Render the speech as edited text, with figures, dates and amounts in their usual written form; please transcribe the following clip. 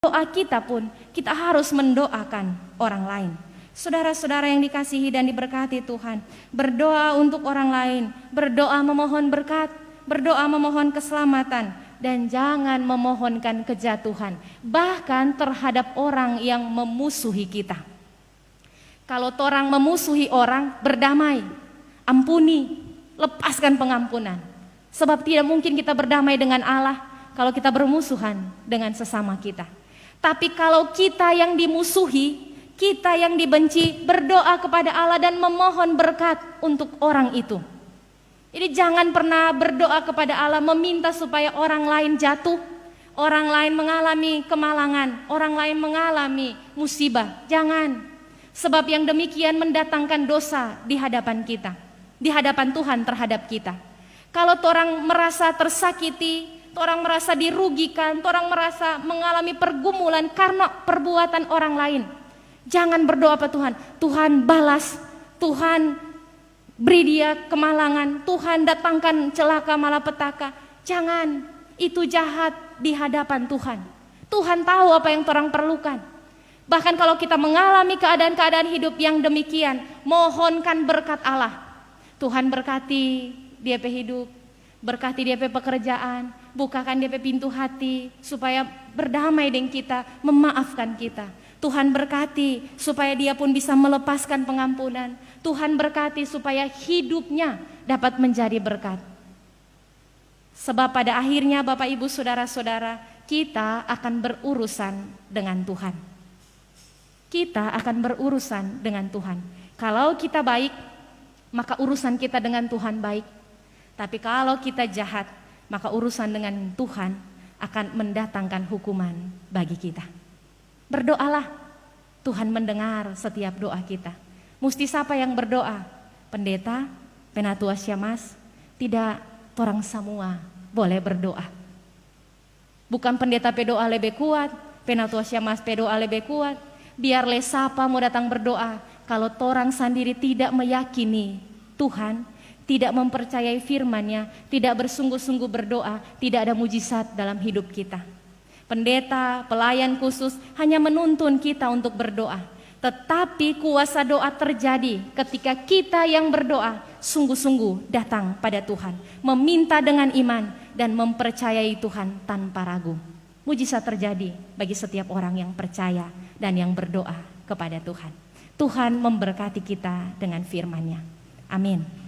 Doa kita pun, kita harus mendoakan orang lain. Saudara-saudara yang dikasihi dan diberkati Tuhan, berdoa untuk orang lain, berdoa memohon berkat, berdoa memohon keselamatan, dan jangan memohonkan kejatuhan, bahkan terhadap orang yang memusuhi kita. Kalau orang memusuhi orang, berdamai, ampuni, lepaskan pengampunan. Sebab tidak mungkin kita berdamai dengan Allah kalau kita bermusuhan dengan sesama kita. Tapi kalau kita yang dimusuhi, kita yang dibenci, berdoa kepada Allah dan memohon berkat untuk orang itu. Jadi jangan pernah berdoa kepada Allah meminta supaya orang lain jatuh, orang lain mengalami kemalangan, orang lain mengalami musibah. Jangan. Sebab yang demikian mendatangkan dosa di hadapan kita, di hadapan Tuhan terhadap kita. Kalau orang merasa tersakiti, orang merasa dirugikan, orang merasa mengalami pergumulan karena perbuatan orang lain, jangan berdoa apa Tuhan, Tuhan balas, Tuhan beri dia kemalangan, Tuhan datangkan celaka malapetaka. Jangan, itu jahat di hadapan Tuhan. Tuhan tahu apa yang orang perlukan. Bahkan kalau kita mengalami keadaan-keadaan hidup yang demikian, mohonkan berkat Allah. Tuhan berkati dia hidup, berkati dia pekerjaan, bukakan dia pintu hati supaya berdamai dengan kita, memaafkan kita. Tuhan berkati supaya dia pun bisa melepaskan pengampunan. Tuhan berkati supaya hidupnya dapat menjadi berkat. Sebab pada akhirnya Bapak Ibu Saudara-saudara, kita akan berurusan dengan Tuhan. Kita akan berurusan dengan Tuhan. Kalau kita baik, maka urusan kita dengan Tuhan baik. Tapi kalau kita jahat, maka urusan dengan Tuhan akan mendatangkan hukuman bagi kita. Berdoalah, Tuhan mendengar setiap doa kita. Mesti siapa yang berdoa? Pendeta, Penatua Syamas? Tidak, orang semua boleh berdoa. Bukan pendeta berdoa lebih kuat, Penatua Syamas berdoa lebih kuat. Biar siapa mau datang berdoa, kalau orang sendiri tidak meyakini Tuhan, tidak mempercayai firman-Nya, tidak bersungguh-sungguh berdoa, tidak ada mujizat dalam hidup kita. Pendeta, pelayan khusus hanya menuntun kita untuk berdoa. Tetapi kuasa doa terjadi ketika kita yang berdoa sungguh-sungguh datang pada Tuhan, meminta dengan iman dan mempercayai Tuhan tanpa ragu. Mujizat terjadi bagi setiap orang yang percaya dan yang berdoa kepada Tuhan. Tuhan memberkati kita dengan firman-Nya. Amin.